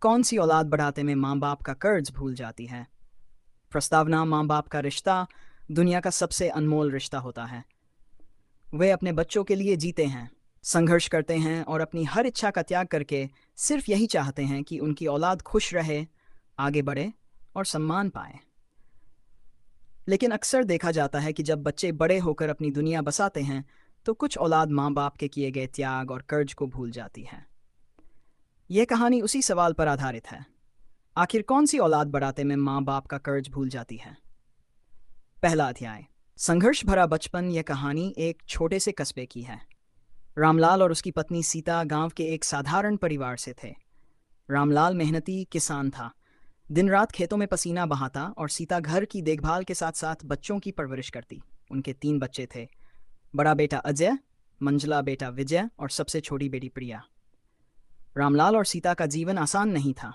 कौन सी औलाद बढ़ाते में माँ बाप का कर्ज भूल जाती है। प्रस्तावना। माँ बाप का रिश्ता दुनिया का सबसे अनमोल रिश्ता होता है। वे अपने बच्चों के लिए जीते हैं, संघर्ष करते हैं और अपनी हर इच्छा का त्याग करके सिर्फ यही चाहते हैं कि उनकी औलाद खुश रहे, आगे बढ़े और सम्मान पाए। लेकिन अक्सर देखा जाता है कि जब बच्चे बड़े होकर अपनी दुनिया बसाते हैं तो कुछ औलाद माँ बाप के किए गए त्याग और कर्ज को भूल जाती है। यह कहानी उसी सवाल पर आधारित है। आखिर कौन सी औलाद बढ़ाते में माँ बाप का कर्ज भूल जाती है। पहला अध्याय, संघर्ष भरा बचपन। यह कहानी एक छोटे से कस्बे की है। रामलाल और उसकी पत्नी सीता गांव के एक साधारण परिवार से थे। रामलाल मेहनती किसान था, दिन रात खेतों में पसीना बहाता, और सीता घर की देखभाल के साथ साथ बच्चों की परवरिश करती। उनके 3 बच्चे थे, बड़ा बेटा अजय, मंझला बेटा विजय और सबसे छोटी बेटी प्रिया। रामलाल और सीता का जीवन आसान नहीं था।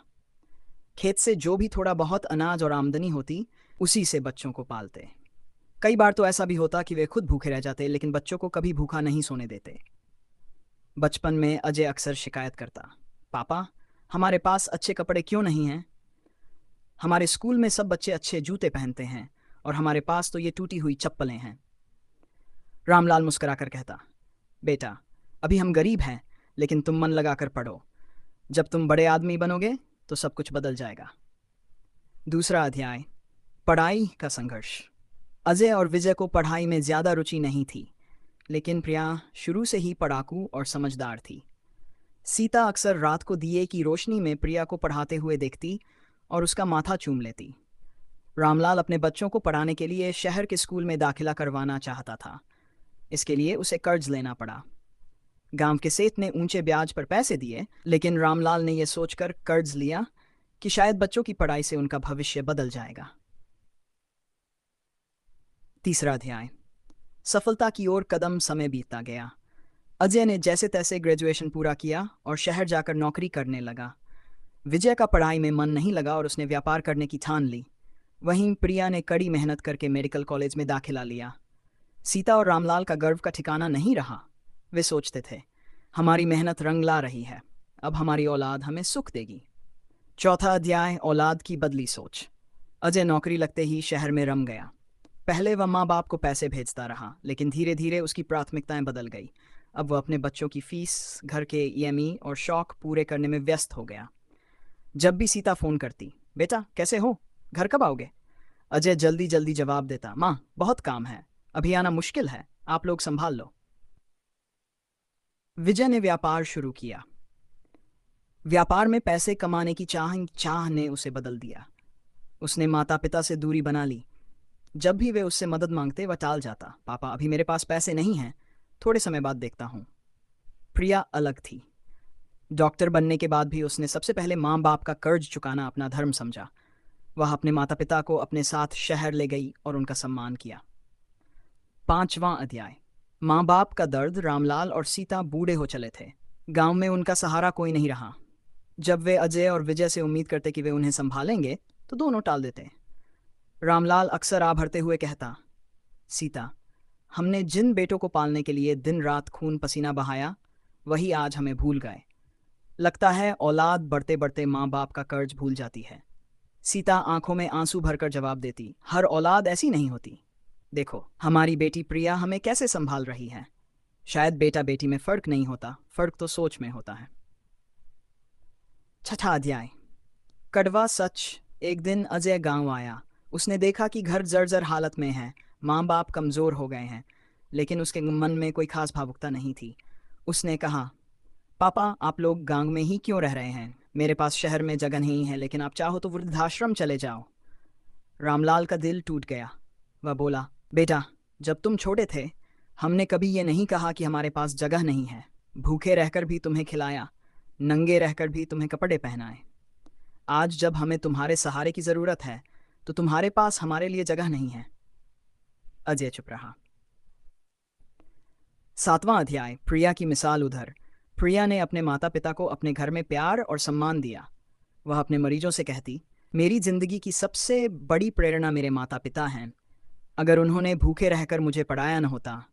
खेत से जो भी थोड़ा बहुत अनाज और आमदनी होती, उसी से बच्चों को पालते। कई बार तो ऐसा भी होता कि वे खुद भूखे रह जाते, लेकिन बच्चों को कभी भूखा नहीं सोने देते। बचपन में अजय अक्सर शिकायत करता, पापा, हमारे पास अच्छे कपड़े क्यों नहीं हैं? हमारे स्कूल में सब बच्चे अच्छे जूते पहनते हैं और हमारे पास तो ये टूटी हुई चप्पलें हैं। रामलाल मुस्कुराकर कहता, बेटा, अभी हम गरीब हैं, लेकिन तुम मन लगाकर पढ़ो। जब तुम बड़े आदमी बनोगे तो सब कुछ बदल जाएगा। दूसरा अध्याय, पढ़ाई का संघर्ष। अजय और विजय को पढ़ाई में ज़्यादा रुचि नहीं थी, लेकिन प्रिया शुरू से ही पढ़ाकू और समझदार थी। सीता अक्सर रात को दिए की रोशनी में प्रिया को पढ़ाते हुए देखती और उसका माथा चूम लेती। रामलाल अपने बच्चों को पढ़ाने के लिए शहर के स्कूल में दाखिला करवाना चाहता था। इसके लिए उसे कर्ज लेना पड़ा। गांव के सेठ ने ऊंचे ब्याज पर पैसे दिए, लेकिन रामलाल ने यह सोचकर कर्ज लिया कि शायद बच्चों की पढ़ाई से उनका भविष्य बदल जाएगा। तीसरा अध्याय, सफलता की ओर कदम। समय बीतता गया। अजय ने जैसे तैसे ग्रेजुएशन पूरा किया और शहर जाकर नौकरी करने लगा। विजय का पढ़ाई में मन नहीं लगा और उसने व्यापार करने की ठान ली। वहीं प्रिया ने कड़ी मेहनत करके मेडिकल कॉलेज में दाखिला लिया। सीता और रामलाल का गर्व का ठिकाना नहीं रहा। वे सोचते थे, हमारी मेहनत रंग ला रही है, अब हमारी औलाद हमें सुख देगी। चौथा अध्याय, औलाद की बदली सोच। अजय नौकरी लगते ही शहर में रम गया। पहले वह माँ बाप को पैसे भेजता रहा, लेकिन धीरे धीरे उसकी प्राथमिकताएं बदल गई। अब वह अपने बच्चों की फीस, घर के ईएमआई और शौक पूरे करने में व्यस्त हो गया। जब भी सीता फोन करती, बेटा कैसे हो, घर कब आओगे, अजय जल्दी जल्दी जवाब देता, माँ बहुत काम है, अभी आना मुश्किल है, आप लोग संभाल लो। विजय ने व्यापार शुरू किया। व्यापार में पैसे कमाने की चाह ने उसे बदल दिया। उसने माता पिता से दूरी बना ली। जब भी वे उससे मदद मांगते वह टाल जाता, पापा अभी मेरे पास पैसे नहीं हैं, थोड़े समय बाद देखता हूँ। प्रिया अलग थी। डॉक्टर बनने के बाद भी उसने सबसे पहले माँ बाप का कर्ज चुकाना अपना धर्म समझा। वह अपने माता पिता को अपने साथ शहर ले गई और उनका सम्मान किया। पांचवां अध्याय, माँ बाप का दर्द। रामलाल और सीता बूढ़े हो चले थे। गांव में उनका सहारा कोई नहीं रहा। जब वे अजय और विजय से उम्मीद करते कि वे उन्हें संभालेंगे तो दोनों टाल देते। रामलाल अक्सर आ भरते हुए कहता, सीता, हमने जिन बेटों को पालने के लिए दिन रात खून पसीना बहाया, वही आज हमें भूल गए। लगता है औलाद बढ़ते बढ़ते माँ बाप का कर्ज भूल जाती है। सीता आंखों में आंसू भरकर जवाब देती, हर औलाद ऐसी नहीं होती। देखो हमारी बेटी प्रिया हमें कैसे संभाल रही है। शायद बेटा बेटी में फर्क नहीं होता, फर्क तो सोच में होता है। छठा अध्याय, कड़वा सच। एक दिन अजय गांव आया। उसने देखा कि घर जर्जर हालत में है, माँ बाप कमज़ोर हो गए हैं, लेकिन उसके मन में कोई खास भावुकता नहीं थी। उसने कहा, पापा आप लोग गांव में ही क्यों रह रहे हैं, मेरे पास शहर में जगह नहीं है, लेकिन आप चाहो तो वृद्धाश्रम चले जाओ। रामलाल का दिल टूट गया। वह बोला, बेटा जब तुम छोटे थे हमने कभी ये नहीं कहा कि हमारे पास जगह नहीं है। भूखे रहकर भी तुम्हें खिलाया, नंगे रहकर भी तुम्हें कपड़े पहनाए। आज जब हमें तुम्हारे सहारे की ज़रूरत है तो तुम्हारे पास हमारे लिए जगह नहीं है। अजय चुप रहा। सातवां अध्याय, प्रिया की मिसाल उधर। प्रिया ने अपने माता पिता को अपने घर में प्यार और सम्मान दिया। वह अपने मरीजों से कहती, मेरी जिंदगी की सबसे बड़ी प्रेरणा मेरे माता पिता हैं। अगर उन्होंने भूखे रहकर मुझे पढ़ाया न होता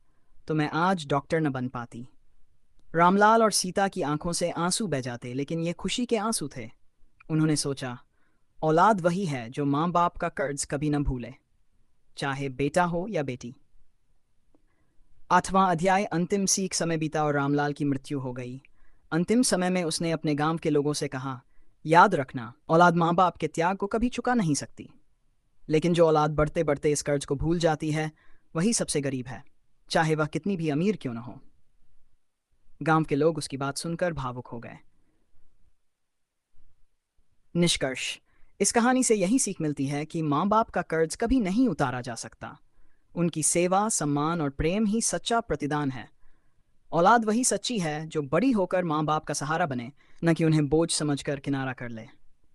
तो मैं आज डॉक्टर न बन पाती। रामलाल और सीता की आंखों से आंसू बह जाते, लेकिन ये खुशी के आंसू थे। उन्होंने सोचा, औलाद वही है जो माँ बाप का कर्ज कभी न भूले, चाहे बेटा हो या बेटी। 8वां अध्याय। अंतिम सीख। समय बीता और रामलाल की मृत्यु हो गई। अंतिम समय में उसने अपने गांव के लोगों से कहा, याद रखना, औलाद माँ बाप के त्याग को कभी चुका नहीं सकती, लेकिन जो औलाद बढ़ते बढ़ते इस कर्ज को भूल जाती है, वही सबसे गरीब है, चाहे वह कितनी भी अमीर क्यों न हो। गांव के लोग उसकी बात सुनकर भावुक हो गए। निष्कर्ष। इस कहानी से यही सीख मिलती है कि माँ बाप का कर्ज कभी नहीं उतारा जा सकता। उनकी सेवा, सम्मान और प्रेम ही सच्चा प्रतिदान है। औलाद वही सच्ची है जो बड़ी होकर माँ बाप का सहारा बने, न कि उन्हें बोझ समझकर किनारा कर ले।